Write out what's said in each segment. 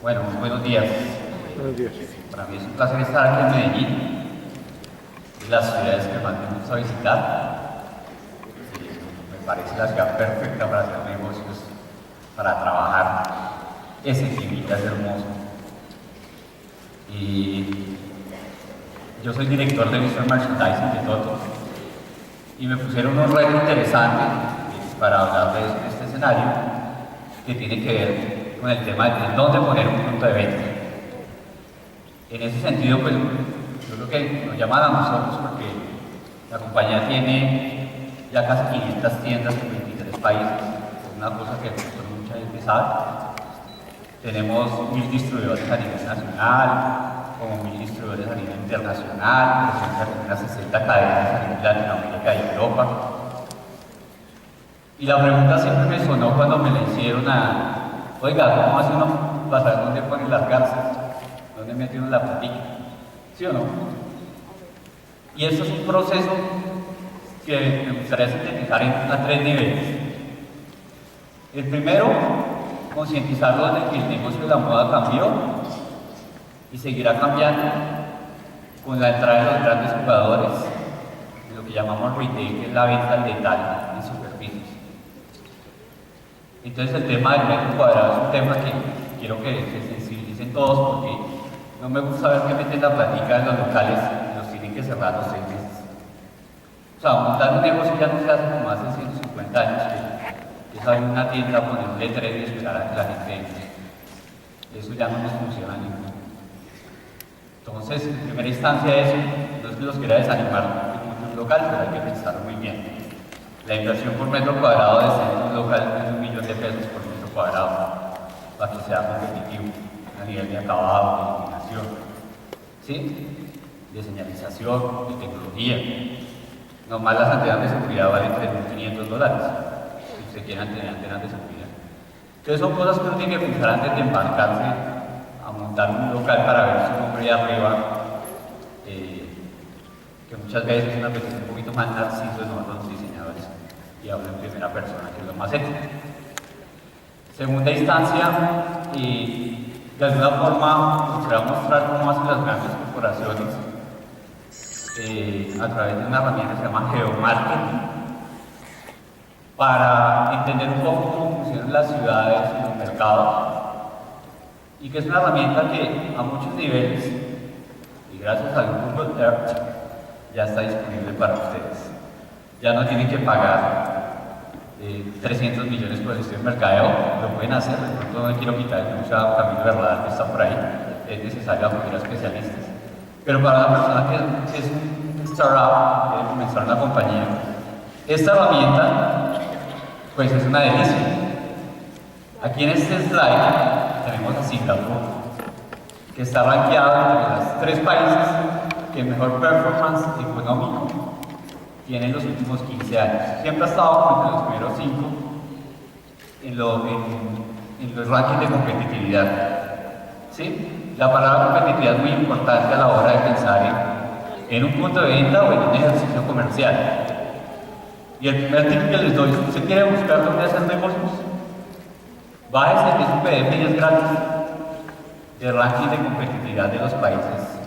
Bueno, muy buenos días. Buenos días. Para mí es un placer estar aquí en Medellín, es las ciudades que más me gusta visitar. Me parece la ciudad perfecta para hacer negocios, para trabajar. Ese clima es hermoso. Y yo soy director de Visual Merchandising de Toto y me pusieron un reto interesante para hablar de eso en este escenario que tiene que ver con el tema de dónde poner un punto de venta. En ese sentido, pues yo creo que nos llaman a nosotros porque la compañía tiene ya casi 500 tiendas en 23 países, es una cosa que mucha gente sabe. Tenemos 1000 distribuidores a nivel nacional, como 1000 distribuidores a nivel internacional, presencia en unas 60 cadenas a nivel Latinoamérica y Europa. Y la pregunta siempre me sonó cuando me la hicieron oiga, ¿cómo hace uno para saber dónde pone las garzas? ¿Dónde mete uno la platica? ¿Sí o no? Y eso es un proceso que me gustaría sintetizar a 3 niveles. El primero, concientizarlo de que el negocio de la moda cambió y seguirá cambiando con la entrada de los grandes jugadores, de lo que llamamos retail, que es la venta al detalle en superficies. Entonces el tema del metro cuadrado es un tema que quiero que se sensibilicen todos porque no me gusta ver que meten la platica en los locales y los tienen que cerrar los 6 meses. O sea, montar un negocio ya no se hace como hace 150 años, que es abrir una tienda, poner un letrero y esperar a que la gente entre. Eso ya no nos funciona ni ningún. Entonces, en primera instancia eso, no es que los quiera desanimar en un local, pero hay que pensarlo muy bien. La inversión por metro cuadrado de centro local es 1.000.000 de pesos por metro cuadrado, para que sea competitivo a nivel de acabado, de iluminación, ¿sí? De señalización, de tecnología. Nomás las antenas de seguridad valen $3.500, si usted quiere tener antenas de seguridad. Entonces son cosas que uno tiene que pensar antes de embarcarse a montar un local para ver su nombre ahí arriba, que muchas veces una persona un poquito más narciso de nosotros los diseñadores y hablo en primera persona, que es lo más ético. Segunda instancia, de alguna forma nos voy a mostrar cómo hacen las grandes corporaciones a través de una herramienta que se llama geomarketing para entender un poco cómo funcionan las ciudades y los mercados, y que es una herramienta que a muchos niveles, y gracias al Google Earth, ya está disponible para ustedes. Ya no tienen que pagar 300 millones por el estudio de mercadeo, lo pueden hacer. De pronto no quiero quitar mucho a Camilo Verdad, que está por ahí, es necesario acudir a especialistas. Pero para una persona que es un startup, quiere comenzar una compañía, esta herramienta pues es una delicia. Aquí en este slide tenemos a Singapur, que está rankeado entre los 3 países que mejor performance económico tiene en los últimos 15 años. Siempre ha estado como entre los primeros 5 en los rankings de competitividad. ¿Sí? La palabra competitividad es muy importante a la hora de pensar en un punto de venta o en un ejercicio comercial. Y el primer tip que les doy, si usted quiere buscar dónde hacer negocios, bájese, que es un PDF y es gratis, de ranking de competitividad de los países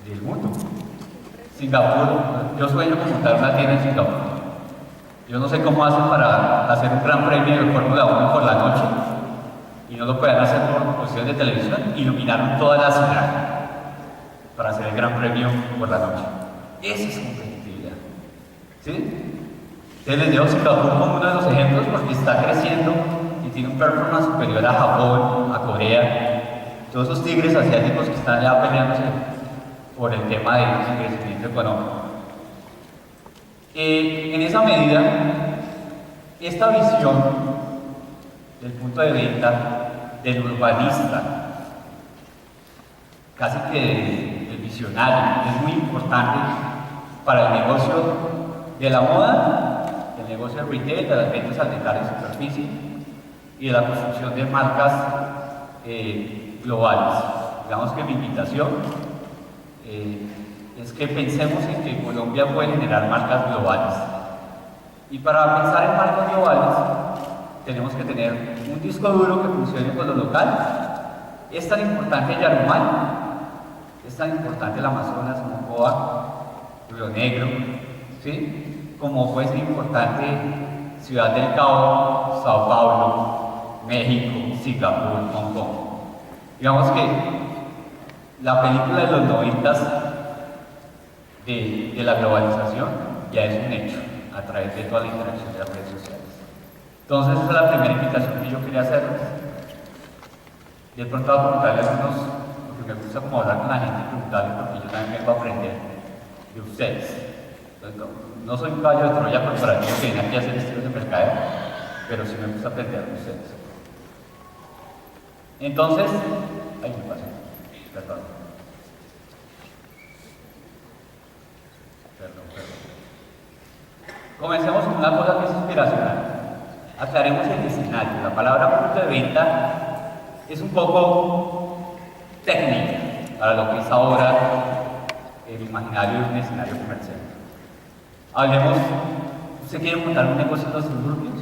del mundo. Singapur, yo sueño con montar una tienda en Singapur. Yo no sé cómo hacen para hacer un gran premio de Fórmula 1 por la noche y no lo pueden hacer por cuestiones de televisión, iluminaron toda la ciudad para hacer el gran premio por la noche. Esa es competitividad. ¿Sí? Entonces les dejo Singapur como uno de los ejemplos porque está creciendo y tiene un performance superior a Japón, a Corea, todos esos tigres asiáticos que están ya peleándose por el tema del crecimiento económico. En esa medida, esta visión del punto de venta del urbanista, casi que del visionario, es muy importante para el negocio de la moda, del negocio del retail, de las ventas al detalle en superficie y de la construcción de marcas globales. Digamos que mi invitación es que pensemos en que Colombia puede generar marcas globales. Y para pensar en marcas globales, tenemos que tener un disco duro que funcione con lo local, Es tan importante Yarumal, es tan importante el Amazonas, Mocoa, Río Negro, ¿sí? Como puede ser importante Ciudad del Cabo, Sao Paulo, México, Singapur, Hong Kong. Digamos que la película de los 90 de la globalización ya es un hecho a través de toda la interacción de las redes sociales. Entonces esa es la primera invitación que yo quería hacerles. De pronto voy a preguntarle a algunos, porque me gusta como hablar con la gente y preguntarle, porque yo también vengo a aprender de ustedes. Entonces, no soy un caballo de Troya corporativo que viene aquí a hacer estilos de mercado, pero sí me gusta aprender de ustedes. Entonces, ay, me pasó, perdón. Comencemos con una cosa que es inspiracional. Aclaremos el escenario. La palabra punto de venta es un poco técnica para lo que es ahora el imaginario de un escenario comercial. Hablemos, ¿usted quiere montar un negocio en los suburbios?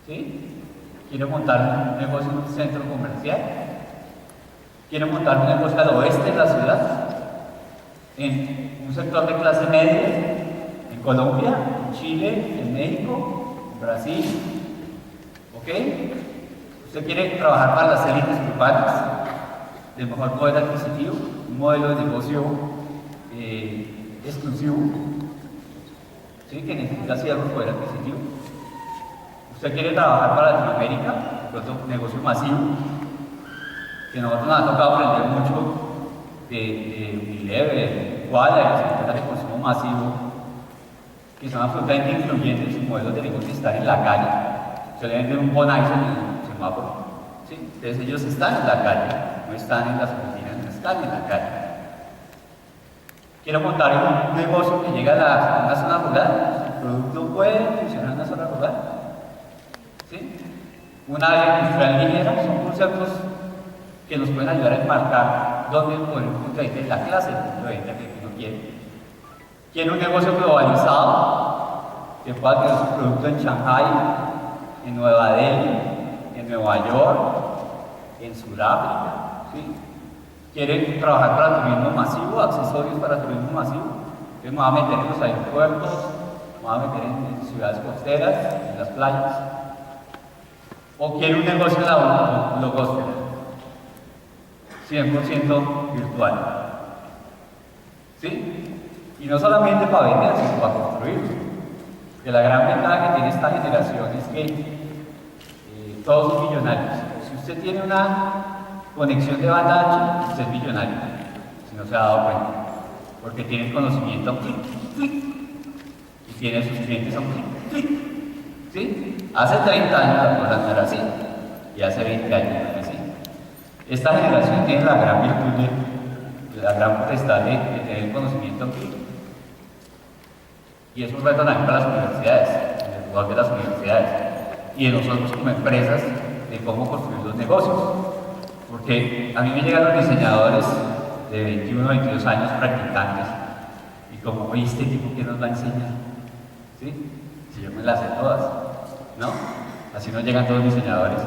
¿Sí? ¿Quiere montar un negocio en un centro comercial? ¿Quiere montar un negocio al oeste de la ciudad? ¿En un sector de clase media? ¿En Colombia? ¿En Chile? ¿En México? ¿En Brasil? ¿Ok? ¿Usted quiere trabajar para las élites urbanas del mejor poder adquisitivo? Un modelo de negocio exclusivo, ¿sí? Que necesita cierto poder adquisitivo. ¿Usted quiere trabajar para Latinoamérica? Un negocio masivo, que nosotros nos ha tocado aprender mucho de Unilever, de Koala, de las empresas de consumo masivo, que son absolutamente influyentes en sus modelos de negocio, están en la calle. Se le venden un Bonaiso en el semáforo, ¿sí? Entonces ellos están en la calle, no están en las oficinas, no están en la calle. Quiero montar un negocio que llegue a una zona rural. ¿El producto puede funcionar en una zona rural? ¿Sí? Una área industrial ligera son conceptos que nos pueden ayudar a enmarcar dónde poner un punto de venta y la clase de punto de venta que uno quiere. Quiere un negocio globalizado que pueda tener su producto en Shanghai, en Nueva Delhi, en Nueva York, en Sudáfrica, ¿sí? Quiere trabajar para turismo masivo, accesorios para turismo masivo. Entonces me voy a meter en los aeropuertos, me voy a meter en ciudades costeras, en las playas. O quiere un negocio en la blogosfera, 100% virtual. ¿Sí? Y no solamente para vender, sino para construir. Que la gran ventaja que tiene esta generación es que todos son millonarios. Si usted tiene una conexión de banda ancha, usted es millonario, si no se ha dado cuenta. Porque tiene el conocimiento a un clic, clic, y tiene sus clientes a un clic, clic. ¿Sí? Hace 30 años la cosa no era así, y hace 20 años no era así. Esta generación tiene la gran virtud de la gran potestad de tener el conocimiento a un clic. Y es un reto también para las universidades, en el lugar de las universidades, y de nosotros como empresas, de cómo construir los negocios. Porque a mí me llegan los diseñadores de 21 o 22 años practicantes, y como, oye, este tipo que nos va a enseñar, ¿sí? Si yo me las sé todas, ¿no? Así nos llegan todos los diseñadores,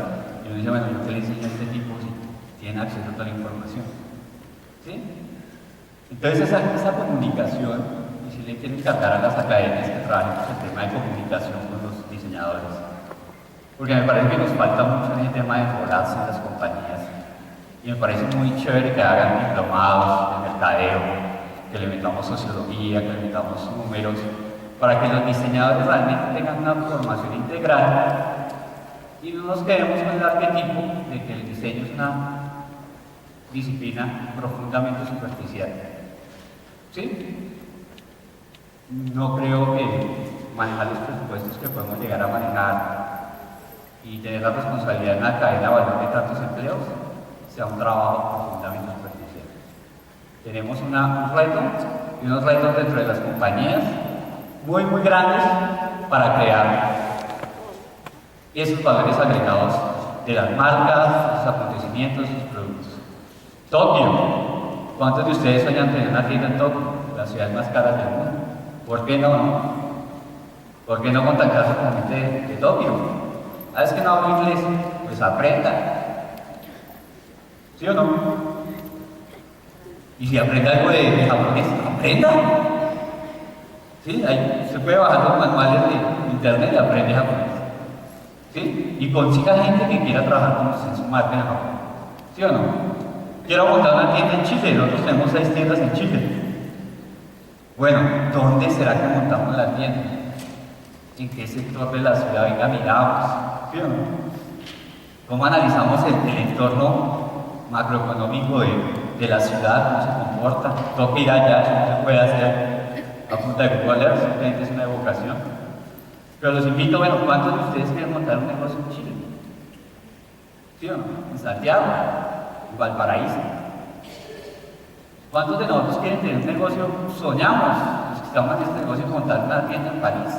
y uno dice, bueno, ¿yo qué le enseño a este tipo si tiene acceso a toda la información? ¿Sí? Entonces esa comunicación, y si le quiero encargar a las academias que trabajen el tema de comunicación con los diseñadores, porque me parece que nos falta mucho en el tema de enrolarse en las compañías, y me parece muy chévere que hagan diplomados de mercadeo, que le metamos sociología, que le metamos números, para que los diseñadores realmente tengan una formación integral y no nos quedemos con el arquetipo de que el diseño es una disciplina profundamente superficial. ¿Sí? No creo que manejar los presupuestos que podemos llegar a manejar y tener la responsabilidad en la cadena de valor de tantos empleos sea un trabajo profundamente superficial. Tenemos un reto y unos retos dentro de las compañías muy grandes para crear esos valores agregados de las marcas, sus acontecimientos, sus productos. Tokio. ¿Cuántos de ustedes sueñan tener una tienda en Tokio? Las ciudades más caras del mundo. ¿Por qué no? ¿Por qué no contactarse con gente de Tokio? Es que no hablo inglés, pues aprenda. ¿Sí o no? Y si aprende algo de japonés, aprenda. ¿Sí? Ahí se puede bajar los manuales de internet y aprende japonés. ¿Sí? Y consiga gente que quiera trabajar con usted en su marca en Japón. ¿Sí o no? Quiero montar una tienda en Chile, nosotros tenemos 6 tiendas en Chile. Bueno, ¿dónde será que montamos la tienda? ¿En qué sector de la ciudad? Venga, miramos. ¿Sí o no? ¿Cómo analizamos el entorno macroeconómico de la ciudad? ¿Cómo se comporta? Toca ir allá, eso no se puede hacer a punta de Google Earth, simplemente es una evocación. Pero los invito, bueno, ¿cuántos de ustedes quieren montar un negocio en Chile? ¿Sí o no? En Santiago, en Valparaíso. ¿Cuántos de nosotros quieren tener un negocio? Soñamos, los que estamos en este negocio, montar una tienda en París.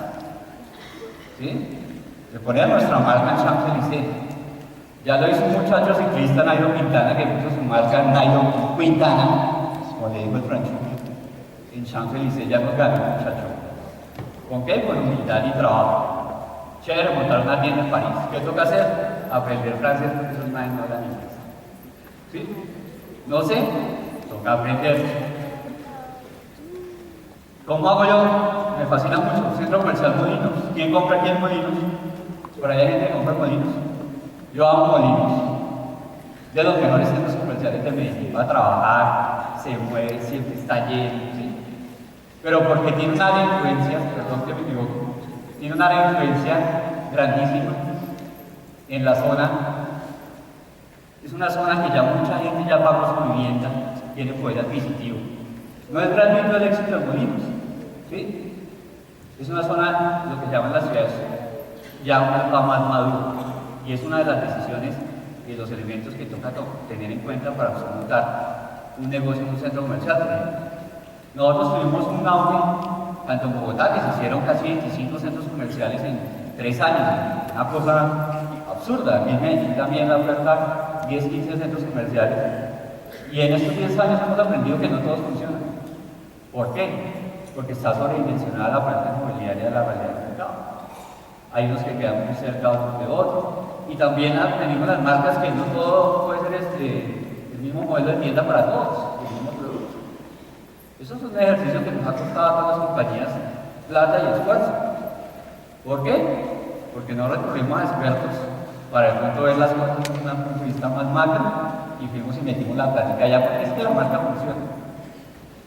¿Sí? Le ponemos nuestra marca en Champs-Élysées. Ya lo hizo un muchacho ciclista, Nairo Quintana, que puso su marca Nairo Quintana, como le dijo el franchute, en Champs-Élysées. Ya nos ganó el muchacho. ¿Con qué? Con humildad y trabajo. Chévere montar una tienda en París. ¿Qué toca hacer? Aprender francés, porque esos nadie no hablan inglés. ¿Sí? No sé, toca aprender. ¿Cómo hago yo? Me fascina mucho. Centro Comercial Molinos. ¿Quién compra aquí en Molinos? Por ahí hay gente que compra Molinos. Yo amo Molinos. De los mejores centros comerciales de Medellín. Va a trabajar, se mueve, siempre está lleno. ¿Sí? Pero porque tiene una área de influencia, perdón que me equivoco, tiene una área de influencia grandísima en la zona. Es una zona que ya mucha gente ya pagó su vivienda, tiene poder adquisitivo. No es gratuito el éxito de Molinos, ¿sí? Es una zona, lo que llaman las ciudades, ya un mercado más maduro, y es una de las decisiones y los elementos que toca tener en cuenta para montar un negocio en un centro comercial, por ejemplo. Nosotros tuvimos un auge, tanto en Bogotá, que se hicieron casi 25 centros comerciales en 3 años, una cosa absurda. Aquí en Medellín también la oferta 10, 15 centros comerciales. Y en estos 10 años hemos aprendido que no todos funcionan. ¿Por qué? Porque está sobredimensionada la oferta inmobiliaria de la realidad del mercado. Hay unos que quedan muy cerca unos de otros. Y también tenemos las marcas que no todo puede ser el mismo modelo de tienda para todos, el mismo producto. Eso es un ejercicio que nos ha costado a todas las compañías plata y esfuerzo. ¿Por qué? Porque no recurrimos a expertos para de pronto ver las cosas desde un punto de vista más macro y fuimos y metimos la plática allá porque es que la marca funciona.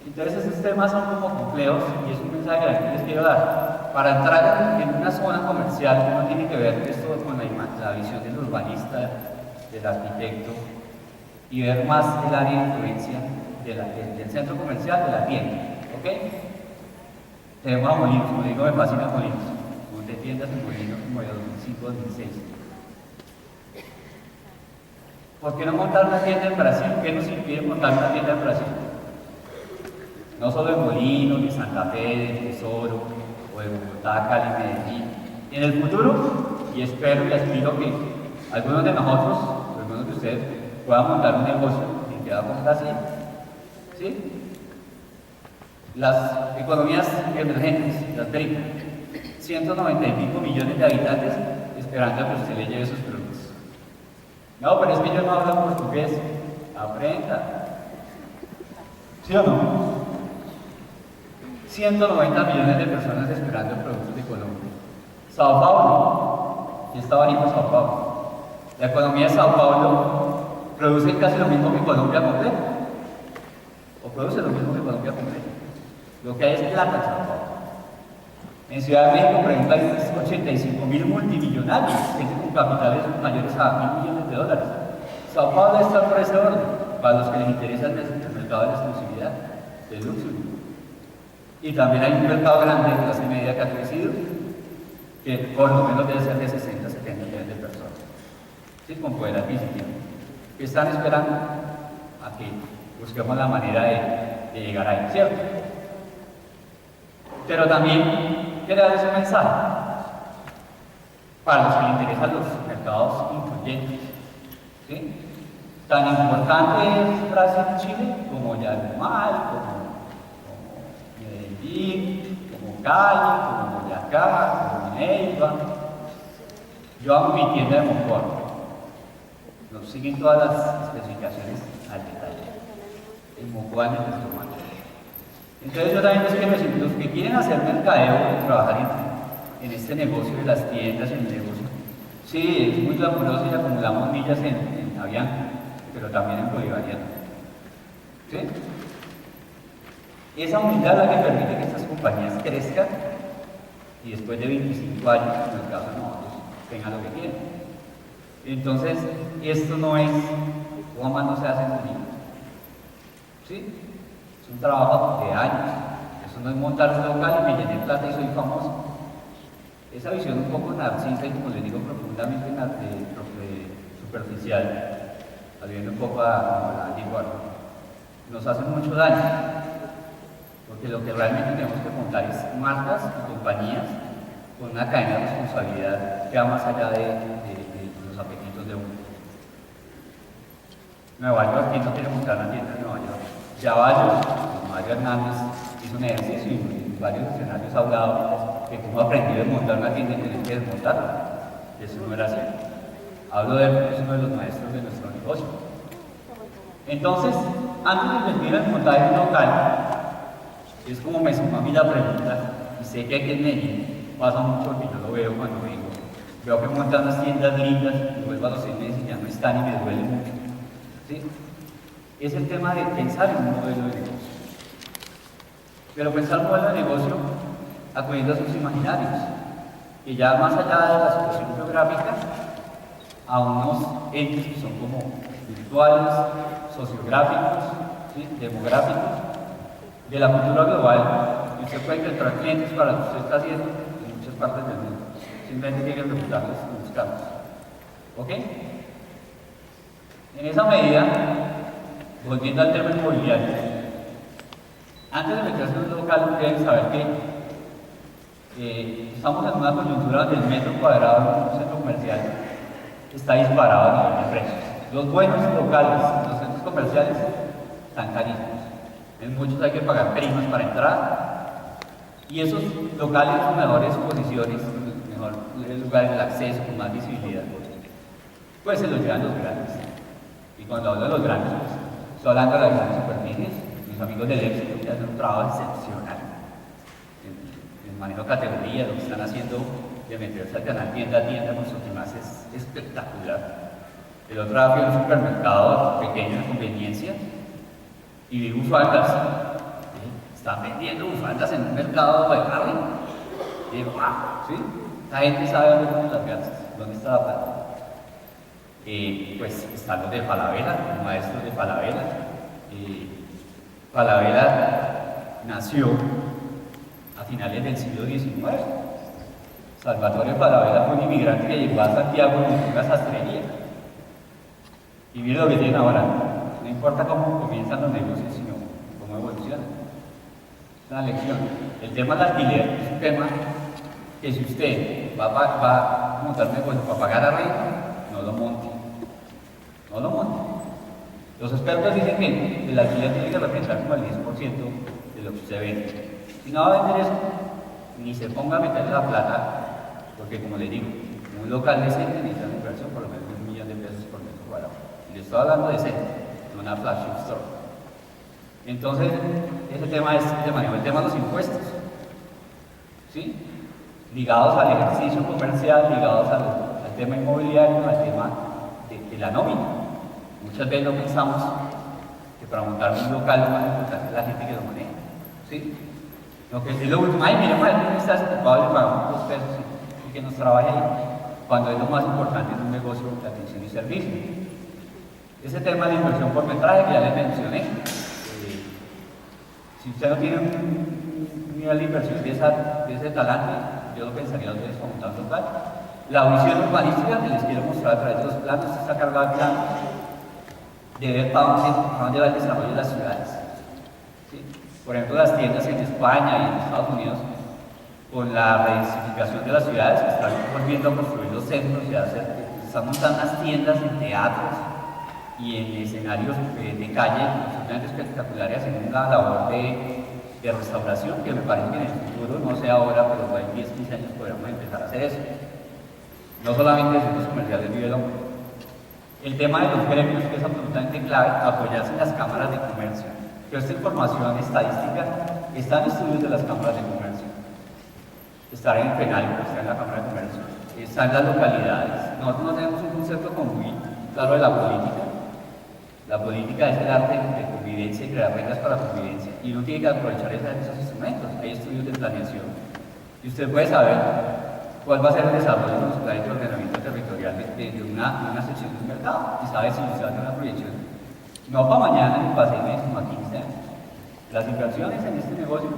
Entonces esos temas son como complejos y es un mensaje que les quiero dar. Para entrar en una zona comercial uno tiene que ver esto con la visión del urbanista, del arquitecto y ver más el área de influencia del centro comercial, de la tienda. ¿Ok? Tenemos a Molinos, como digo, me fascina Molinos. Monté tiendas en Molinos como de 2005-2006. ¿Por qué no montar una tienda en Brasil? ¿Qué nos impide montar una tienda en Brasil? No solo en Molinos, ni Santa Fe, de Tesoro, o de Bogotá, Cali, Medellín. En el futuro, y espero y aspiro que algunos de nosotros, o algunos de ustedes, puedan montar un negocio en que va con Brasil. ¿Sí? Las economías emergentes, las BRIC, 190 y pico millones de habitantes esperando a que usted le lleve sus productos. No, pero es que yo no hablo portugués. Aprenda. ¿Sí o no? 190 millones de personas esperando productos de Colombia. Sao Paulo, y está bajito Sao Paulo. La economía de Sao Paulo produce casi lo mismo que Colombia completa. O produce lo mismo que Colombia completa. Lo que hay es plata en Sao Paulo. En Ciudad de México, por ejemplo, hay 85.000 multimillonarios, gente con capitales mayores a 1.000 millones de dólares. Sao Paulo está por ese orden, para los que les interesa el mercado de la exclusividad, del luxury. Y también hay un mercado grande de clase media que ha crecido, que por lo menos debe ser de 60, 70 millones de personas, ¿sí? Con poder adquisitivo, que están esperando a que busquemos la manera de llegar ahí, ¿cierto? Pero también quiero dar ese mensaje para los que les interesan los mercados influyentes, ¿sí? Tan importante es Brasil y Chile como Yarumal, como Medellín, como Cali, como Boyacá, como Neiva. Yo amo mi tienda de Moncor. nos siguen todas las especificaciones al detalle. En Mocoan y nuestro macho. Entonces yo también los que quieren hacer mercadeo, trabajar en este negocio de las tiendas, en el negocio, sí, es muy glamuroso y acumulamos millas en Avianca, pero también en Bolivariano. ¿Sí? Esa humildad es la que permite que estas compañías crezcan y después de 25 años, en el caso de nosotros, tengan lo que quieren. Entonces, esto no es, Juan no se hace en un día. ¿Sí? Es un trabajo de años. Eso no es montarse local y me llené plata y soy famoso. Esa visión un poco narcisa y, como les digo, profundamente superficial, volviendo un poco a la antigua, nos hace mucho daño. Porque lo que realmente tenemos que montar es marcas y compañías con una cadena de responsabilidad que va más allá de los apetitos de uno. Nueva York, ¿quién no quiere montar una tienda en Nueva York? Ya Mario Hernández hizo un ejercicio y en varios escenarios ha hablado de cómo aprendió a montar una tienda y tener que desmontarla. Eso no era así. Hablo de él, es uno de los maestros de nuestro negocio. Entonces, antes de invertir en montar un local, es como me suma a mí la pregunta, y sé que aquí en Medellín pasa mucho, porque yo lo veo cuando veo que montan unas tiendas lindas, y vuelvo a los 6 meses y ya no están y me duele mucho. ¿Sí? Es el tema de pensar en un modelo de negocio. Pero pensar un modelo de negocio acudiendo a sus imaginarios, y ya más allá de la situación geográfica, a unos entes que son como virtuales, sociográficos, ¿sí? Demográficos, de la cultura global, y usted puede encontrar clientes para lo que usted está haciendo en muchas partes del mundo. Simplemente tiene que preguntarles y buscarlos. ¿Ok? En esa medida, volviendo al tema inmobiliario, antes de meterse en un local, deben saber que estamos en una coyuntura donde el metro cuadrado en un centro comercial está disparado a nivel de precios. Los buenos locales, los centros comerciales, están carísimos. En muchos hay que pagar primas para entrar, y esos locales con mejores posiciones, mejores lugares de acceso, con más visibilidad, pues se los llevan los grandes. Y cuando hablo de los grandes, pues, estoy hablando de las grandes superficies, mis amigos del éxito que hacen un trabajo excepcional en manejo de categoría, lo que están haciendo de meterse al canal tienda a tienda con sus demás es espectacular. El otro día fui a un supermercado pequeño de conveniencia y vi bufandas. Están vendiendo bufandas en un mercado de barrio. Y digo, wow, ¿sí? La gente sabe dónde ponen las gatas, dónde está la plata. Pues están los de Falabella, los maestros de Falabella. Falabella nació a finales del siglo XIX. Salvatore Falabella fue un inmigrante que llegó a Santiago con una sastrería. Y miren lo que tienen ahora. No importa cómo comienzan los negocios, sino cómo evolucionan. Es una lección. El tema del alquiler es un tema que si usted va a montar un negocio para pagar arriendo, no lo monte. No lo monte. Los expertos dicen que el alquiler tiene que representar como el 10% de lo que usted vende. Si no va a vender eso, ni se ponga a meterle la plata, porque como le digo, un local decente necesita una inversión por lo menos de $1 millón por metro cuadrado. Y le estoy hablando de decente, no una flagship store. Entonces, ese tema es de manejo, el tema de los impuestos, ¿sí? Ligados al ejercicio comercial, ligados al tema inmobiliario, al tema de la nómina. Muchas veces no pensamos que para montar un local lo más importante es la gente que lo maneja, ¿sí? Lo que es lo último, ay, mira, ¿quién está ocupado de pagar $2 y que nos trabaje ahí? Cuando es lo más importante en un negocio de atención y servicio. Ese tema de inversión por metraje que ya les mencioné, si usted no tiene un nivel de inversión de ese talante, yo lo pensaría 2 veces para montar un local. La visión urbanística que les quiero mostrar a través de los planos está cargada de planos de ver para dónde va el desarrollo de las ciudades. ¿Sí? Por ejemplo, las tiendas en España y en Estados Unidos, con la redensificación de las ciudades, que están volviendo a construir los centros, están montando unas tiendas en teatros y en escenarios de calle absolutamente espectaculares, en una labor de restauración, que me parece que en el futuro, no sé ahora, pero en 10, 15 años podremos empezar a hacer eso. No solamente en centros comerciales vive el hombre. El tema de los gremios, que es absolutamente clave, apoyarse en las cámaras de comercio. Pero esta información estadística está en estudios de las cámaras de comercio. Está en el penal, está en la cámara de comercio, está en las localidades. Nosotros no tenemos un concepto como muy claro de la política. La política es el arte de convivencia y crear reglas para la convivencia. Y uno tiene que aprovechar esos instrumentos. Hay estudios de planeación. Y usted puede saber cuál va a ser el desarrollo de los planes de ordenamiento territorial de una sección de un mercado. Y sabe si se hace una proyección. No para mañana, ni para 6 meses, ni para 15 años. Las inversiones en este negocio,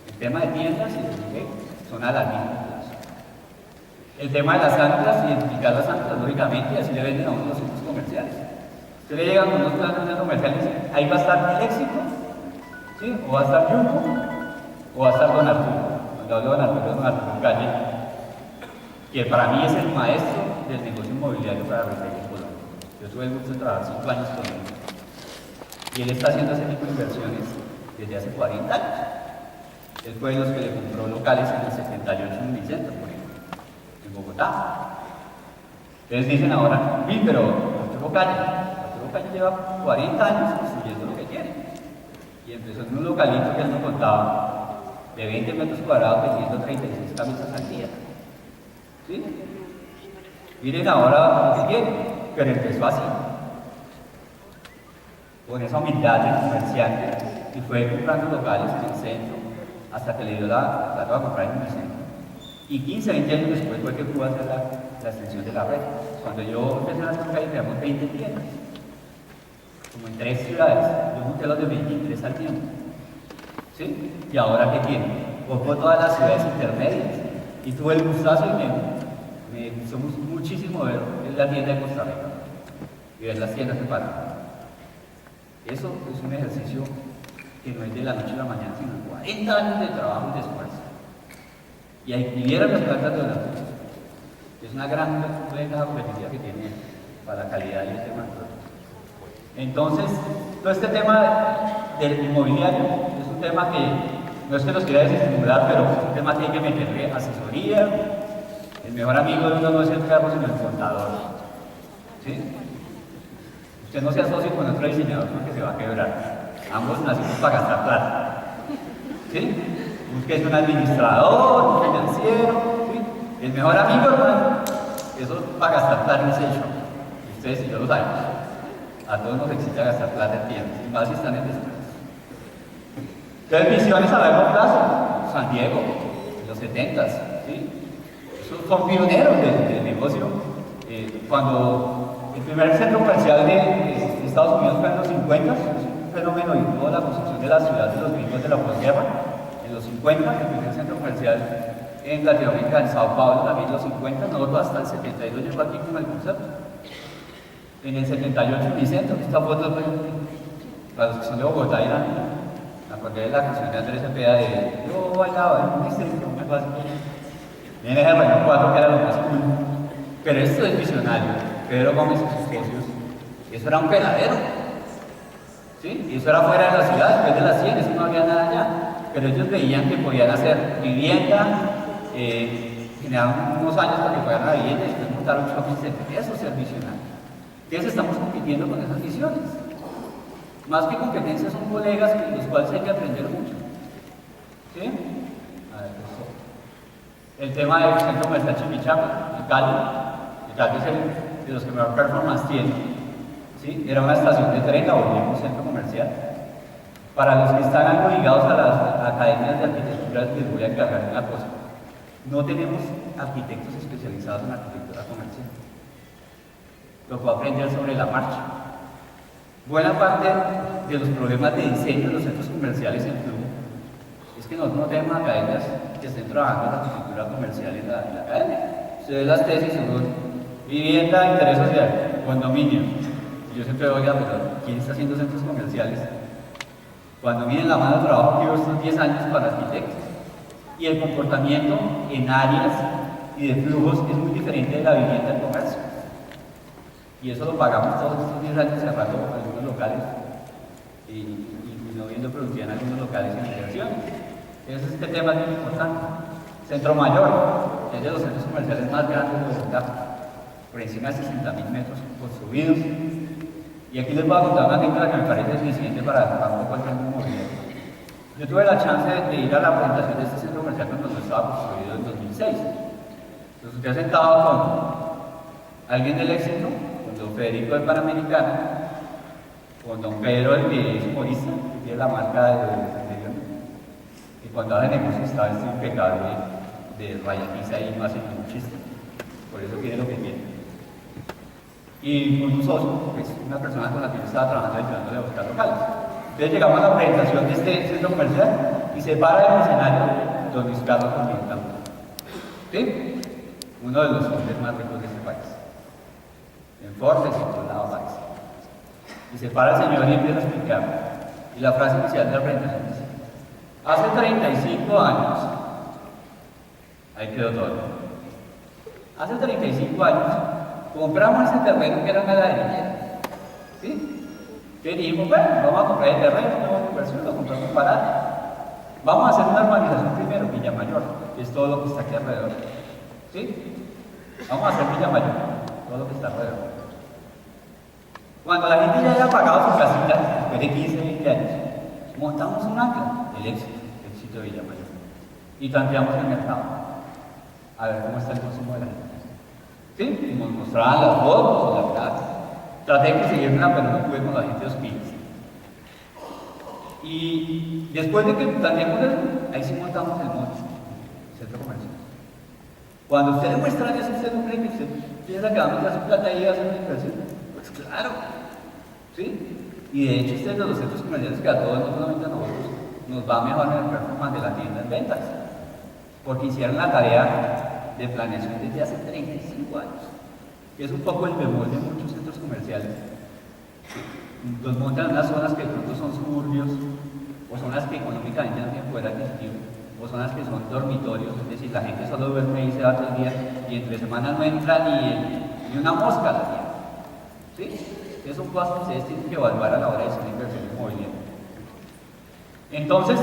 el tema de tiendas y de son a larguísimo plazo. El tema de las anclas, identificar las anclas, lógicamente, y así le venden a uno los centros comerciales. Usted le llega con unos planes de comercial y dice, ahí va a estar el éxito, ¿sí? O va a estar Jumbo, o va a estar Don Arturo. Cuando hablo de Don Arturo Calle, que para mí es el maestro del negocio inmobiliario para retail en Colombia. Yo tuve el gusto de trabajar 5 años con él. Y él está haciendo ese tipo de inversiones desde hace 40 años. Él fue de los que le compró locales en el 78 en Unicentro, por ejemplo, en Bogotá. Entonces dicen ahora, sí, pero Arturo Calle lleva 40 años construyendo lo que quiere. Y empezó en un localito que él nos contaba de 20 metros cuadrados vendiendo 36 camisas al día. ¿Sí? Miren ahora lo que quiere, pero empezó así. Con esa humildad del comerciante y fue comprando locales en el centro hasta que le dio la plata a comprar en el centro. Y 15, 20 años después fue que pudo hacer la extensión de la red. Cuando yo empecé en las calles teníamos 20 tiendas, como en 3 ciudades. Yo monté los de 23 al tiempo. ¿Sí? ¿Y ahora qué tiene? Ocupó todas las ciudades intermedias y tuve el gustazo y me gustó muchísimo ver la tienda de Costa Rica y ver las tiendas de Panamá. Eso es un ejercicio que no es de la noche a la mañana, sino 40 años de trabajo y de esfuerzo. Y vieron las plantas de donativos. Es una gran ventaja competitiva que tiene para la calidad y el tema. Entonces, todo este tema del inmobiliario es un tema que no es que nos quiera desestimular, pero es un tema que hay que meterle asesoría. El mejor amigo de uno no es el carro, sino el contador. ¿Sí? Usted no se asocie con otro diseñador porque se va a quebrar. Ambos nacimos para gastar plata. ¿Sí? Busque un administrador, un financiero. ¿Sí? El mejor amigo, hermano, eso es para gastar plata en sello. Y ustedes y yo lo sabemos. A todos nos excita gastar plata en tiendas, y más si están en descuentos. Entonces, visiones a largo plazo. San Diego, en los 70s. ¿Sí? Esos son pioneros del negocio. Cuando el primer centro comercial de Estados Unidos fue en los 50, es un fenómeno y toda la construcción de la ciudad de los gringos de la posguerra. En los 50, el primer centro comercial en Latinoamérica, en Sao Paulo, también en los 50, nosotros hasta el 72 llegó aquí con el concepto. En el 78 Unicentro, esta foto para los que son de Bogotá irán, me acordé de la canción de Andrés Cepeda de yo bailaba en un Unicentro, me pasa. Viene el Renault 4 que era lo más cool, pero esto es visionario. Pedro Gómez y sus socios, eso era un peladero, ¿sí? Y eso era fuera de la ciudad, después de las 100, eso no había nada allá, pero ellos veían que podían hacer vivienda, generaron unos años para que pagaran la vivienda y después montaron un shopping center. Eso es ser visionario. Entonces estamos compitiendo con esas visiones. Más que competencias son colegas con los cuales hay que aprender mucho. ¿Sí? A ver, el tema del centro comercial Chimichapa, en Cali es el de los que mejor performance tiene. ¿Sí? Era una estación de tren, la volvieron un centro comercial. Para los que están algo ligados a las academias de arquitectura, les voy a encargar una cosa. No tenemos arquitectos especializados en arquitectura comercial. Tocó aprender sobre la marcha. Buena parte de los problemas de diseño de los centros comerciales en Perú es que nosotros no tenemos academias que estén trabajando en la arquitectura comercial en la academia. Ustedes las tesis son vivienda, interés social, condominio. Y yo siempre voy a pero ¿quién está haciendo centros comerciales? Cuando miren la mano de trabajo que llevo estos 10 años para arquitectos. Y el comportamiento en áreas y de flujos es muy diferente de la vivienda del comercio. Y eso lo pagamos todos estos 10 años cerrando algunos locales y no viendo productividad en algunos locales en inversiones. Entonces este tema es muy importante. Centro Mayor es de los centros comerciales más grandes de Bogotá. por encima de 60.000 metros construidos. Y aquí les voy a contar una anécdota que me parece suficiente para un poco el tiempo inmobiliario. Yo tuve la chance de ir a la presentación de este centro comercial cuando estaba construido en 2006. Entonces usted sentado con alguien del éxito, con don Federico del Panamericano, con don Pedro el que es humorista, que tiene la marca de y cuando hace negocio estaba este impecable de Rayaquiza y más en un chiste. Por eso tiene lo que tiene. Y con un socio, pues una persona con la que yo estaba trabajando ayudándole a buscar locales. Entonces llegamos a la presentación de este centro comercial y se para el escenario don Luis Carlos Continental. ¿Sí? Uno de los hombres más ricos de este país. En Forbes y en todo lado parece. Y se para el señor y empieza a explicar. Y la frase inicial de la presentación dice: hace 35 años, ahí quedó todo. Hace 35 años compramos ese terreno que era una heladería. ¿Sí? Que dijimos, bueno, vamos a comprar el terreno, no inversión, lo compramos barato. Vamos a hacer una urbanización primero, Villa Mayor, que es todo lo que está aquí alrededor. ¿Sí? Vamos a hacer Villa Mayor, todo lo que está alrededor. Cuando la gente ya haya pagado su casita, después de 15, 20 años, montamos un ancla, el éxito de Villa Mayor, y tanteamos el mercado, a ver cómo está el consumo de la gente. ¿Sí? Y nos mostraban las fotos, la verdad. Traté de conseguirla, pero no pude con la gente de los pies. Y después de que tanteamos eso, ahí sí montamos el centro comercial. Cuando ustedes muestran eso, usted no cree que usted piensa que vamos a meter su plata ahí y hacer una inversión. Pues claro, ¿sí? Y de hecho, ustedes de los centros comerciales que a todos, no solamente a nosotros, nos va mejor en el performance de la tienda en ventas, porque hicieron la tarea de planeación desde hace 35 años, que es un poco el bemol de muchos centros comerciales. Los montan en unas zonas que de pronto son suburbios, o zonas que económicamente no tienen poder adquisitivo, o zonas que son dormitorios, es decir, la gente solo duerme y se va todo el día, y entre semanas no entra ni una mosca a la tienda. ¿Sí? Esos son cosas que ustedes tienen que evaluar a la hora de hacer inversión inmobiliaria. Entonces,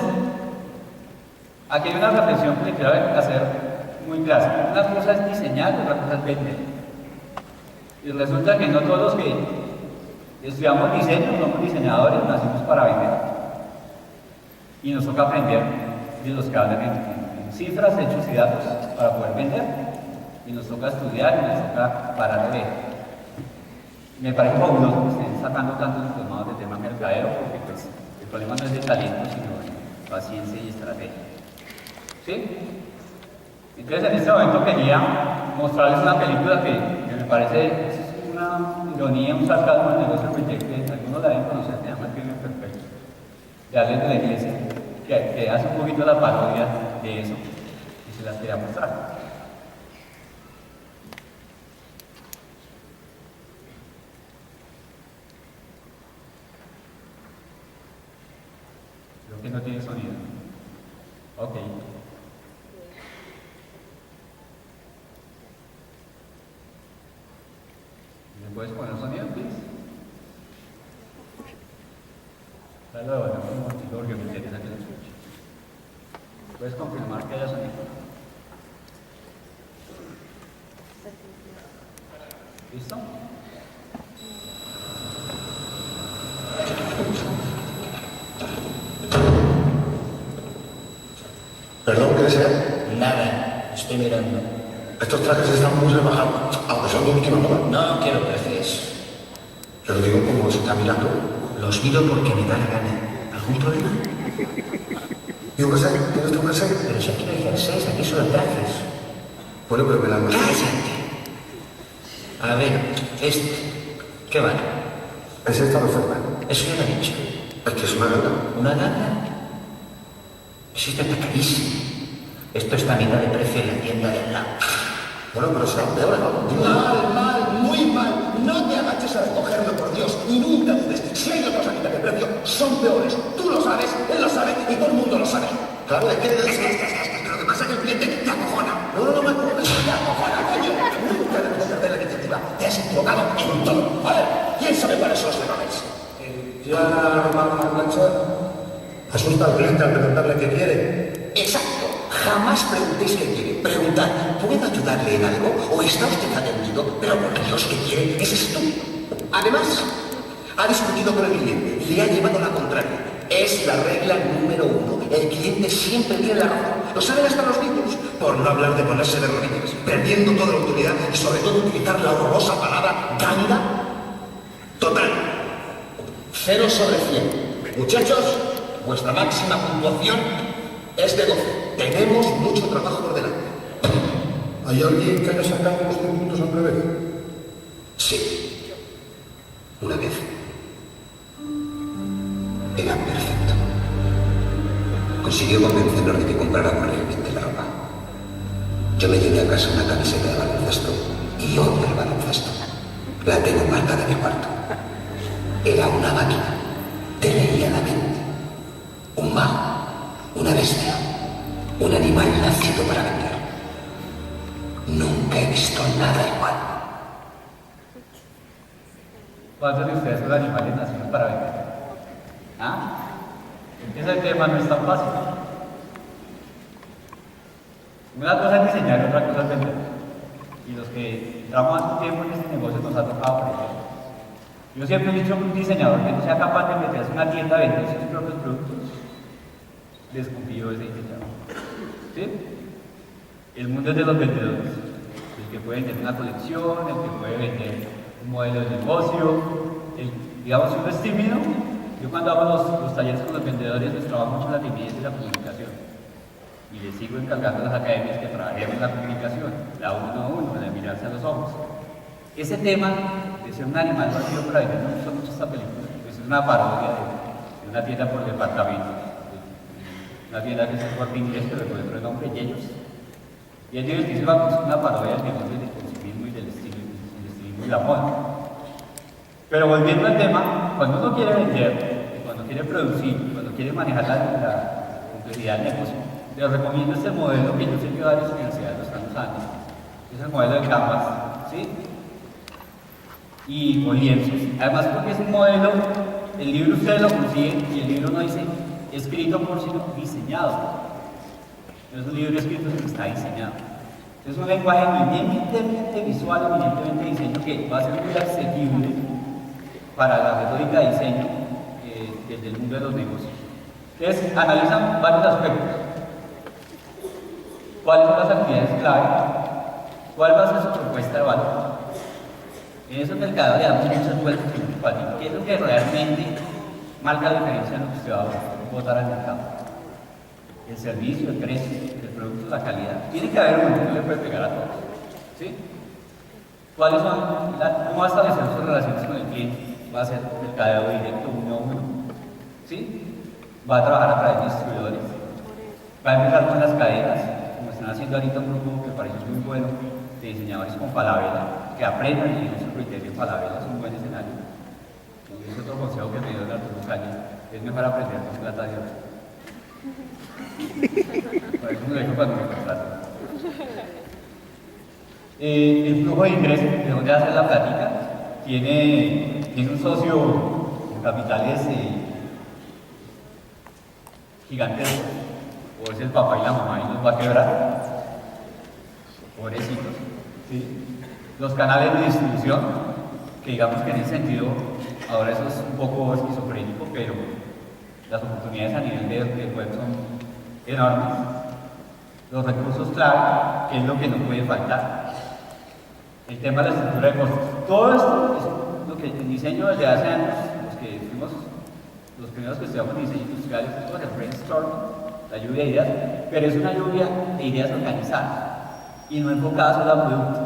aquí hay una reflexión que le quiero hacer muy clásica. Una cosa es diseñar y otra cosa es vender. Y resulta que no todos los que estudiamos diseño somos diseñadores, nacimos para vender. Y nos toca aprender de los que hablan en cifras, hechos y datos para poder vender. Y nos toca estudiar y nos toca parar de leer. Me parece fabuloso que estén sacando tantos diplomados de tema mercadeo, porque pues, el problema no es de talento, sino de paciencia y estrategia. ¿Sí? Entonces en este momento quería mostrarles una película que me parece una ironía, un sarcasmo del negocio retail, que algunos la deben conocer, se llama El Crimen Perfecto, de Alex de la Iglesia, que hace un poquito la parodia de eso, y se las quería mostrar. Creo que no tiene sonido. Ok. ¿Me puedes poner sonido, please? Dale, bueno, un momentito porque me interesa que lo escuche. ¿Puedes confirmar que haya sonido? ¿Listo? ¿Perdón, qué desea? Nada, estoy mirando. Estos trajes están muy rebajados, aunque son de última moda. No quiero precios. Yo lo digo como se está mirando. Los miro porque me da la gana. ¿Algún problema? ¿Y un jersey? ¿Tienes tu jersey? Pero si aquí no hay jerseys, aquí solo trajes. Bueno, pero me la más. ¡Cállate! A ver, ¿qué vale? Es esta oferta. Eso ya lo he dicho. Es que es una gana. ¿Una lana? Si esto está carísimo. Esto está a mitad de precio en la tienda de al lado. Bueno, pero será peor, ¿no? Mal, muy mal. No te agaches a recogerlo, por Dios. Y nunca dudes. Si hay otros a mitad de precio, son peores. Tú lo sabes, él lo sabe y todo el mundo lo sabe. Claro, es que Lo que pasa es que el cliente te acojona. No me acuerdo. Te acojona, coño. Nunca debes perder la iniciativa. Te has equivocado en todo. A ver, ¿quién sabe cuáles son los errores? ya armar una plancha. Asusta al cliente al preguntarle qué quiere. Exacto. Jamás preguntéis qué quiere. Preguntad, ¿puedo ayudarle en algo? ¿O está usted atendido? Pero por Dios, ¿qué quiere? Es estúpido. Además, ha discutido con el cliente y le ha llevado la contraria. Es la regla número 1. El cliente siempre tiene la razón. Lo saben hasta los niños. Por no hablar de ponerse de rodillas, perdiendo toda la autoridad y sobre todo utilizar la horrorosa palabra ganga. Total. 0 sobre 100. Muchachos, vuestra máxima puntuación es de 12. Tenemos mucho trabajo por delante. ¿Hay alguien que haya sacado los 100 puntos al revés? Sí. Una vez. Era perfecto. Consiguió convencernos de que compráramos realmente la ropa. Yo me llevé a casa una camiseta de baloncesto y odio el baloncesto. La tengo marcada en mi cuarto. Era una máquina. Te leía la mente. Un mago. Una bestia. Un animal nacido para vender. Nunca he visto nada igual. ¿Cuántos de ustedes son animales nacidos para vender? ¿Ah? Ese tema no es tan fácil. Una cosa es diseñar y otra cosa es vender. Y los que entramos hace tiempo en este negocio nos ha tocado aprender. Yo siempre he dicho que un diseñador que no sea capaz de meterse en una tienda a vender sus propios productos, desconfío de ese diseñador. ¿Sí? El mundo es de los vendedores. El que puede vender una colección, el que puede vender un modelo de negocio, digamos, si uno es tímido. Yo cuando hago los talleres con los vendedores les trabajo mucho la timidez y la comunicación. Y les sigo encargando a las academias que trabajemos la comunicación, la uno a uno, la de mirarse a los ojos. Ese tema de ser un animal nacido para vender, me gusta mucho esta película. Es una parodia de una tienda por departamentos. Una tienda que es el Corte Inglés, pero por dentro el nombre Yellos. Y es divertísima, es una parodia del negocio del consumismo y del estilismo y la moda. Pero volviendo al tema, cuando uno quiere vender, cuando quiere producir, cuando quiere manejar la complejidad del negocio, les recomiendo este modelo que yo sé que varias universidades lo están usando. Es el modelo de Canvas, ¿sí? Y o lienzos. Además, porque es un modelo, el libro ustedes lo consiguen y el libro no dice escrito por, sino diseñado. No es un libro escrito, sino está diseñado. Es un lenguaje eminentemente visual, eminentemente diseño, que va a ser muy accesible para la retórica de diseño desde el mundo de los negocios. Entonces, analizan varios aspectos. ¿Cuáles son las actividades clave? ¿Cuál va a ser su propuesta de valor? En eso el mercado le damos muchas vueltas principales. ¿Qué es lo que realmente marca la diferencia en lo que usted va a votar al mercado? El servicio, el precio, el producto, la calidad. Tiene que haber uno que no le puede pegar a todos. ¿Sí? ¿Cuáles son? ¿Cómo va a establecer sus relaciones con el cliente? Va a ser mercadeo directo, uno a uno. ¿Sí? Va a trabajar a través de distribuidores. Va a empezar con las cadenas, como están haciendo ahorita un grupo que parece muy bueno, de diseñadores con Falabella, que aprendan y usen su criterio en Falabella, es un buen escenario. Y es otro consejo que me dio el Arturo Calle, es mejor aprender con plata de oro. Por eso me lo dijo cuando me contratan. El flujo de ingresos, de dónde hacer la plática, tiene un socio con capitales gigantescos, o es el papá y la mamá y los va a quebrar, pobrecitos. ¿Sí? Los canales de distribución, que digamos que en ese sentido, ahora eso es un poco esquizofrénico, pero las oportunidades a nivel de web son enormes. Los recursos clave, que es lo que no puede faltar. El tema de la estructura de costos. Todo esto es lo que el diseño desde hace años, los que fuimos los primeros que estudiamos diseño industrial, es el brainstorming, la lluvia de ideas, pero es una lluvia de ideas organizadas y no enfocada solo al producto.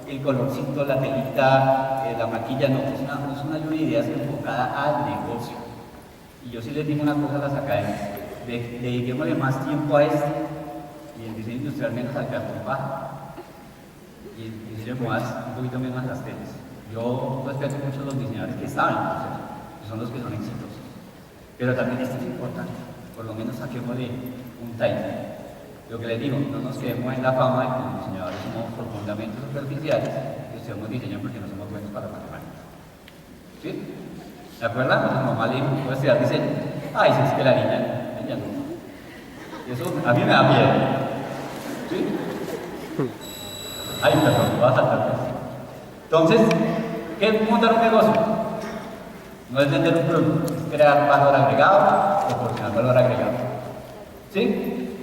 El colorcito, la telita, la maquilla, no, es una lluvia de ideas enfocada al negocio. Y yo sí les digo una cosa a las academias, dediquémosle más tiempo a esto y el diseño industrial menos al cartón baja. Y el diseño más, un poquito menos a las teles. Yo respeto mucho a los diseñadores que saben el proceso, que son los que son exitosos. Pero también esto es importante, por lo menos saquémosle un time. Lo que les digo, no nos quedemos en la fama de que los diseñadores somos profundamente superficiales y estudiamos diseño porque no somos buenos para matemáticas. ¿Sí? ¿Se acuerdan? Cuando mi mamá le dijo, ¿puedo estudiar diseño? Ay, si es que la niña no. Y eso a mí me da miedo. Ay, perdón, voy a saltar. Entonces, ¿qué es montar un negocio? No es vender un producto, es crear valor agregado, proporcionar valor agregado. ¿Sí?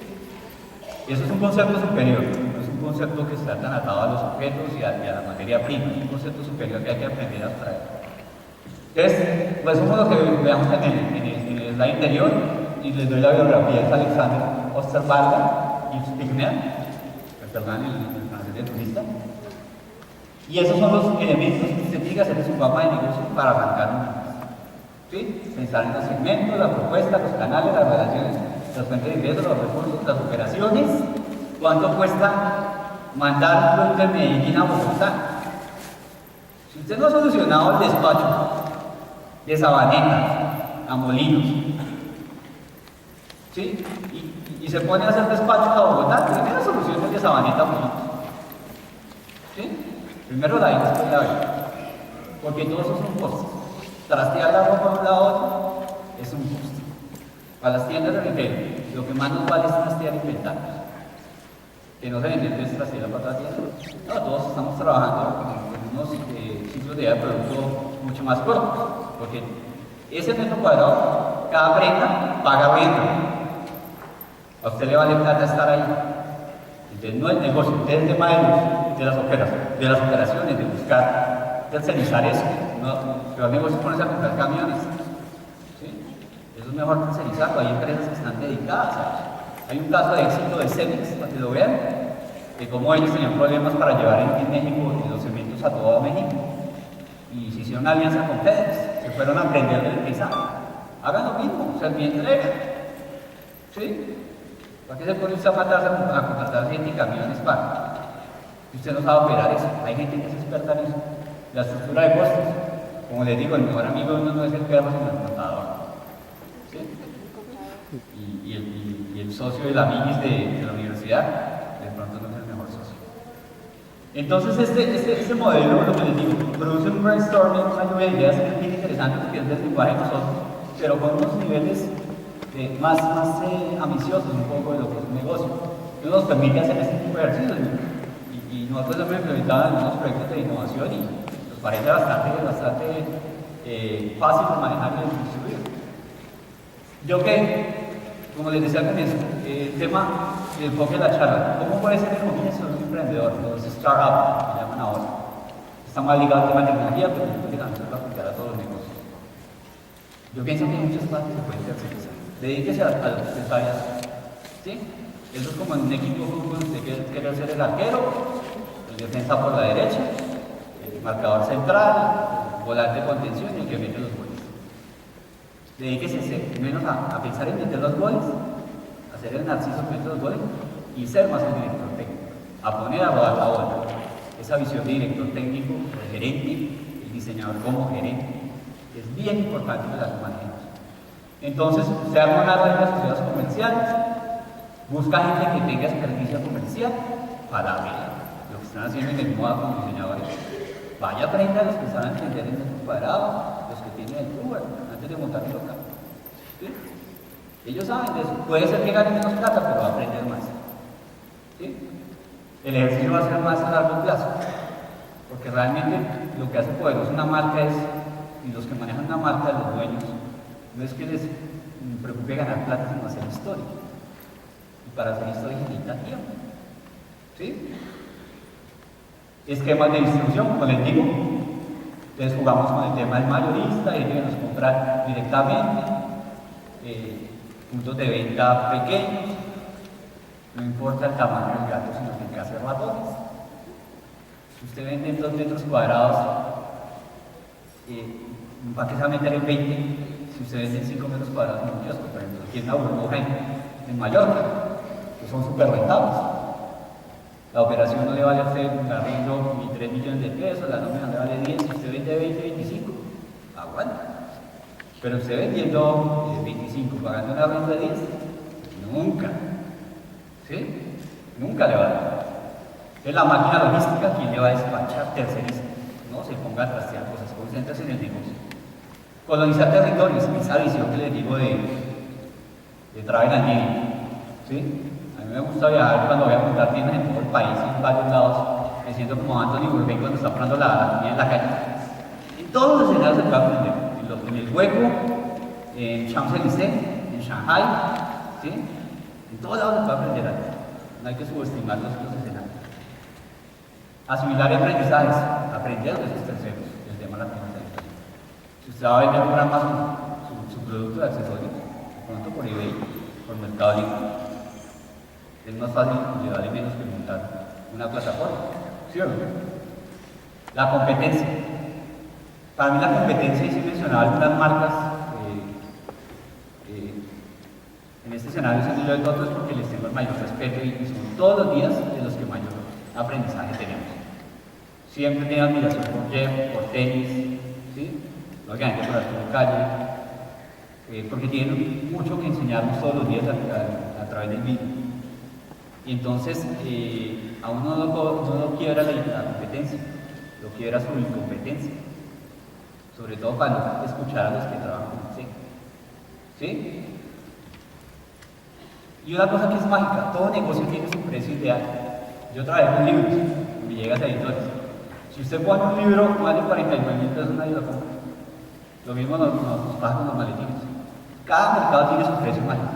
Y eso es un concepto superior, no es un concepto que está tan atado a los objetos y a la materia prima, es un concepto superior que hay que aprender a abstraer. Entonces, pues somos lo que veamos en el slide anterior, y les doy la biografía de Alexander Osterwalder y Spigner, perdón, el francés de turista. Y esos son los elementos que usted tiene que hacer en su mapa de negocio para arrancar un negocio. ¿Sí? Pensar en los segmentos, la propuesta, los canales, las relaciones, las fuentes de ingresos, los recursos, las operaciones. ¿Cuánto cuesta mandar un producto de Medellín a Bogotá? Si usted no ha solucionado el despacho de Sabaneta a Molinos, ¿sí? Y se pone a hacer despachos a Bogotá, primero soluciona el de Sabaneta a Molinos. ¿Sí? Primero la I, después la B. Porque todos esos son costos. Trastear la ropa de un lado a otro es un costo. Para las tiendas de retail, lo que más nos vale es trastear inventarios. Que no se venden de trastear para otra tienda. No, todos estamos trabajando con unos ciclos de vida de producto mucho más cortos. Porque ese metro cuadrado, cada prenda paga renta. A usted le vale plata estar ahí. Entonces no es negocio, usted es el tema de las operaciones, de buscar tercerizar eso. No, pero el negocio es ponerse a comprar camiones. ¿Sí? Eso es mejor tercerizarlo. Hay empresas que están dedicadas a eso. Hay un caso de éxito de Cemex, para que lo vean, de cómo ellos tenían problemas para llevar en México los cementos a todo México. Y se hicieron una alianza con FedEx, se fueron a aprender del paisaje. Hagan lo mismo, Serviente entrega. ¿Sí? ¿Para qué se pone usted a matarse a contratar gente y camiones para? Si usted no sabe operar eso, hay gente que es experta en eso. La estructura de costos, como les digo, el mejor amigo de uno no es el perro, sino el contador. ¿Sí? Y el socio de la amiguis de la universidad, de pronto no es el mejor socio. Entonces, este modelo, lo que les digo, produce un brainstorming, una lluvia de ideas que es bien interesante porque es del lenguaje de nosotros, pero con unos niveles más ambiciosos un poco de lo que es un negocio. Eso nos permite hacer este tipo de ejercicios y nosotros hemos implementado en algunos proyectos de innovación y nos parece bastante fácil de manejar y de distribuir. Yo que, como les decía al comienzo, el tema, el enfoque de la charla, ¿cómo puede ser el comienzo de un emprendedor? Los startups, que llaman ahora. Está más ligado al tema de tecnología, pero yo creo que también se puede aplicar a todos los negocios. Yo pienso que hay muchas partes que pueden tercerizar. Dedíquese a lo que usted sabe hacer. ¿Sí? Eso es como en un equipo de fútbol, usted quiere ser el arquero, el defensa por la derecha, el marcador central, el volante de contención y el que mete los goles. Dedíquese menos a pensar en meter los goles, a ser el narciso que mete los goles y ser más el director técnico, a poner a rodar la bola. Esa visión de director técnico, el gerente, el diseñador como gerente, es bien importante que la manejemos. Entonces, se arma una red de sociedades comerciales, busca gente que tenga experticia comercial para ver lo que están haciendo en el MOA como diseñadores. Vaya, aprenda a los que saben entender en el cuadrado, los que tienen el Uber, antes de montar el local. ¿Sí? Ellos saben de eso. Puede ser que ganen menos plata, pero va a aprender más. ¿Sí? El ejercicio va a ser más a largo plazo, porque realmente lo que hace poderoso una marca es, y los que manejan una marca, los dueños, no es que les preocupe ganar plata, sino hacer historia. Y para hacer historia necesita tiempo. ¿Sí? Esquemas de distribución, como les digo. Entonces jugamos con el tema del mayorista, y que nos compra directamente, puntos de venta pequeños, no importa el tamaño del gato, sino que hay que hacer ratones. Si usted vende en 2 metros cuadrados, ¿para qué se va a meter en 20? Si usted vende en 5 metros cuadrados en un kiosco, por ejemplo, aquí en la burbuja en Mallorca, que son súper rentables. La operación no le vale a usted un arriendo ni 3 millones de pesos, la nómina le vale 10, si usted vende 20, 25, aguanta. Pero usted vendiendo 25, pagando un arriendo de 10, nunca. ¿Sí? Nunca le va a dar. Es la máquina logística quien le va a despachar, terceriza. No se ponga a trastear cosas, concéntrese en el negocio. Colonizar territorios, esa visión que les digo de Travel and Living. ¿Sí? A mí me gusta viajar cuando voy a montar tiendas en todo el país, en varios lados, me siento como Anthony Bourdain cuando está probando la comida en la calle. En todos los escenarios se puede aprender, en el hueco, en Champs-Élysées, en Shanghai, ¿sí? En todos lados se puede aprender algo. No hay que subestimar los escenarios. Asimilar aprendizajes, aprender de esos terceros, el tema de la comercialización. Si usted va a vender por Amazon su producto de accesorios, de pronto por eBay, por Mercado Libre, es más fácil y le vale menos que montar una plataforma, ¿sí o no? La competencia. Para mí la competencia, y si mencionaba algunas marcas, en este escenario sencillo de todos es porque les tengo el mayor respeto y son todos los días de los que mayor aprendizaje tenemos. Siempre tengo admiración por Jeff, por tenis, ¿sí? Obviamente por Arturo Calle, porque tienen mucho que enseñarnos todos los días a través del vídeo. Y entonces, a uno no lo quiebra la competencia, lo quiebra su incompetencia. Sobre todo para escuchar a los que trabajan con el ¿sí? Y una cosa que es mágica, todo negocio tiene su precio ideal. Yo trabajé con libros, me llegas a editores. Si usted pone un libro más de 49.000 pesos, nadie lo compra. Lo mismo nos pasa con los maletines. Cada mercado tiene su precio mágico.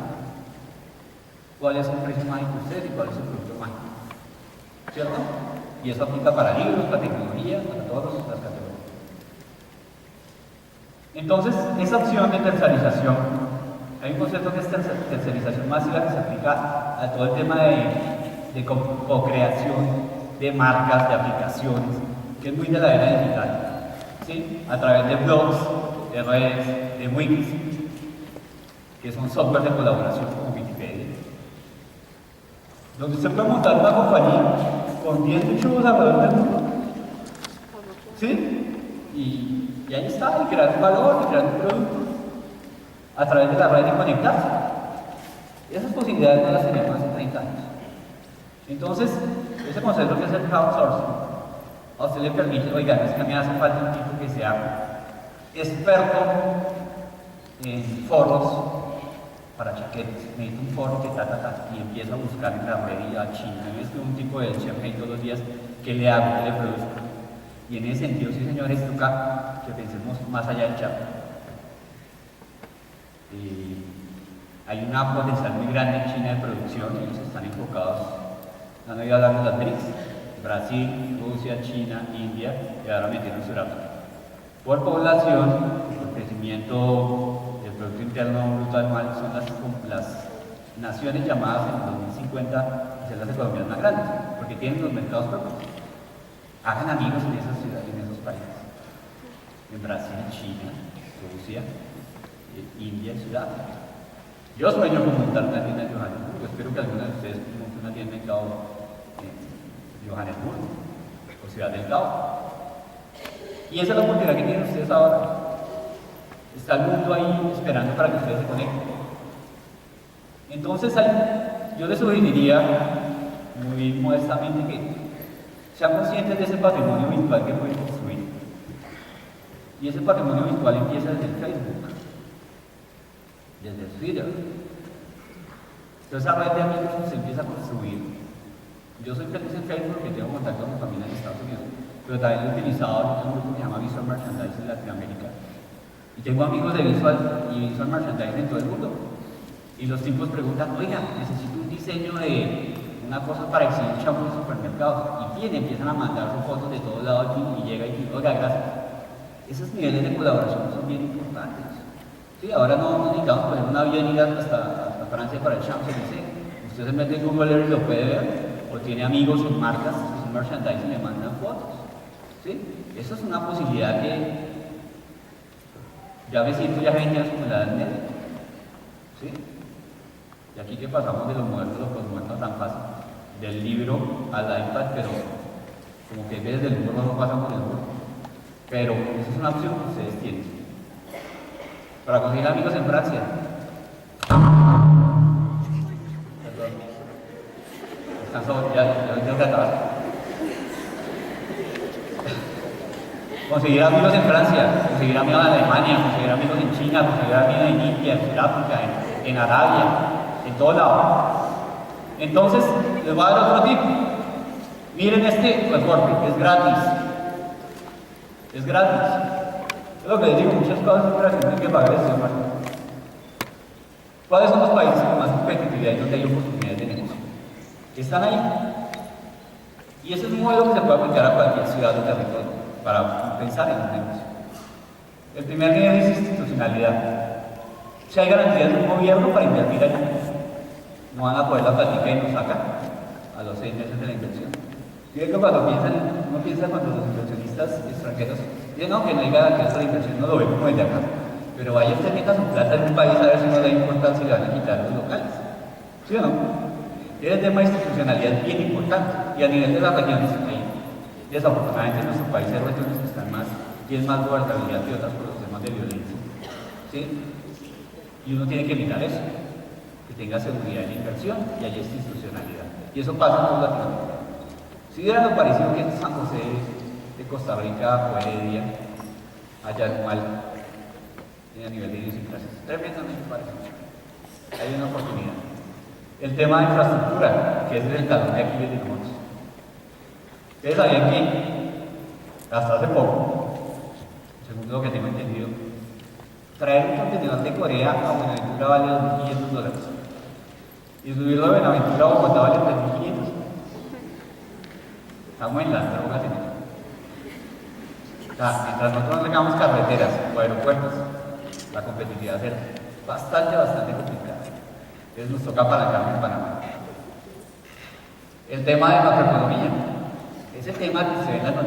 ¿Cuál es el precio mágico de usted y cuál es el producto mágico? ¿Cierto? Y eso aplica para libros, para tecnología, para todas las categorías. Entonces, esa opción de tercerización, hay un concepto que es tercerización masiva que se aplica a todo el tema de co-creación de marcas, de aplicaciones, que es muy de la era digital, ¿sí? A través de blogs, de redes, de wikis, que son software de colaboración como Wikipedia, donde usted puede montar una compañía con 10 muchos alrededor del mundo, ¿sí? Y ahí está, y crear un valor, y crear un producto, a través de la red de conectarse. Esas posibilidades no las teníamos hace 30 años. Entonces, ese concepto que es el crowdsourcing, a usted le permite, oiga, es que a mí me hace falta un tipo que sea experto en foros para chaquetas. Necesito un foro que y empieza a buscar en la red y a China. Es que un tipo de champagne todos los días, ¿qué le hago? ¿Qué le produzco? Y en ese sentido, sí señores, toca que pensemos más allá del chat. Hay una potencial muy grande en China de producción, ellos están enfocados, han oído hablar de las BRICS, Brasil, Rusia, China, India, y ahora metieron Sudáfrica. Por población, por crecimiento del Producto Interno Bruto Anual, son las naciones llamadas en 2050 a ser las economías más grandes, porque tienen los mercados propios. Hagan amigos en esas ciudades, en esos países. En Brasil, China, Rusia, India y Sudáfrica. Yo sueño con montar una tienda en Johannesburgo. Espero que alguna de ustedes monte una tienda en Cabo en Johannesburgo o Ciudad del Cabo. Y esa es la oportunidad que tienen ustedes ahora. Está el mundo ahí esperando para que ustedes se conecten. Entonces, yo les sugeriría muy modestamente que sean conscientes de ese patrimonio virtual que pueden construir. Y ese patrimonio virtual empieza desde el Facebook, desde el Twitter. Entonces, esa red de amigos se empieza a construir. Yo soy feliz en Facebook porque tengo contacto con mi familia en Estados Unidos, pero también lo he utilizado en un grupo que se llama Visual Merchandising en Latinoamérica. Y tengo amigos de Visual Merchandising en todo el mundo. Y los tipos preguntan, oiga, necesito un diseño de una cosa para exhibir champús en supermercados. Y empiezan a mandar sus fotos de todos lados y llega y dice, oiga, gracias. Esos niveles de colaboración son bien importantes. Sí, ahora no necesitamos poner una avión y ir hasta Francia para el Champs-Élysées. Usted se mete en Google Earth y lo puede ver, o tiene amigos en marcas, en merchandising, le mandan fotos. ¿Sí? Eso es una posibilidad que ya me siento ya 20 años como la edad media. ¿Sí? Y aquí que pasamos de lo moderno a lo posmoderno tan fácil, del libro al iPad, pero como que desde el muro no pasan por el muro. Pero esa es una opción que ustedes tienen. Para conseguir amigos en Francia. Perdón. Descanso, ya tengo que acabar. Conseguir amigos en Francia, conseguir amigos en Alemania, conseguir amigos en China, conseguir amigos en India, en Sudáfrica, en Arabia, en todo lado. Entonces, les voy a dar otro tip. Miren este reporte, es gratis. Es gratis. Es lo que les digo, muchas cosas siempre tienen que pagar este hermano. ¿Cuáles son los países con más competitividad y donde hay oportunidades de negocio? Están ahí. Y ese es un modelo que se puede aplicar a cualquier ciudad o territorio para pensar en un negocio. El primer nivel es institucionalidad. Si hay garantías de un gobierno para invertir allá, no van a poder la plática y nos sacan a los 6 meses de la inversión. Yo creo que cuando uno piensa cuando los inversionistas extranjeros dicen no, que no hay garantías de la inversión, no lo ven como el de acá. Pero vaya usted meta su plata en un país a ver si no le da importancia y le van a quitar a los locales. ¿Sí o no? El tema de institucionalidad es bien importante. Y a nivel de las regiones, ahí, desafortunadamente en nuestro país hay regiones que están más, tienen más gobernabilidad que otras por los temas de violencia. ¿Sí? Y uno tiene que mirar eso, que tenga seguridad en la inversión y haya institucionalidad. Y eso pasa en toda Latinoamérica. Si hubiera lo parecido que en San José de Costa Rica o Heredia, allá igual, a nivel de idiosincrasia, tremendamente parecido. Hay una oportunidad. El tema de infraestructura, que es el talón de Aquiles de nosotros. Ustedes sabían que hasta hace poco, según lo que tengo entendido, traer un contenedor de Corea a Buenaventura vale $2.500 y subirlo de Buenaventura a Bogotá vale $3.500. Estamos en las drogas en eso. O sea, mientras nosotros no tengamos carreteras o aeropuertos, la competitividad será bastante complicada. Entonces nos toca apalancarnos en Panamá. El tema de macroeconomía, ese tema que se ve en las noticias.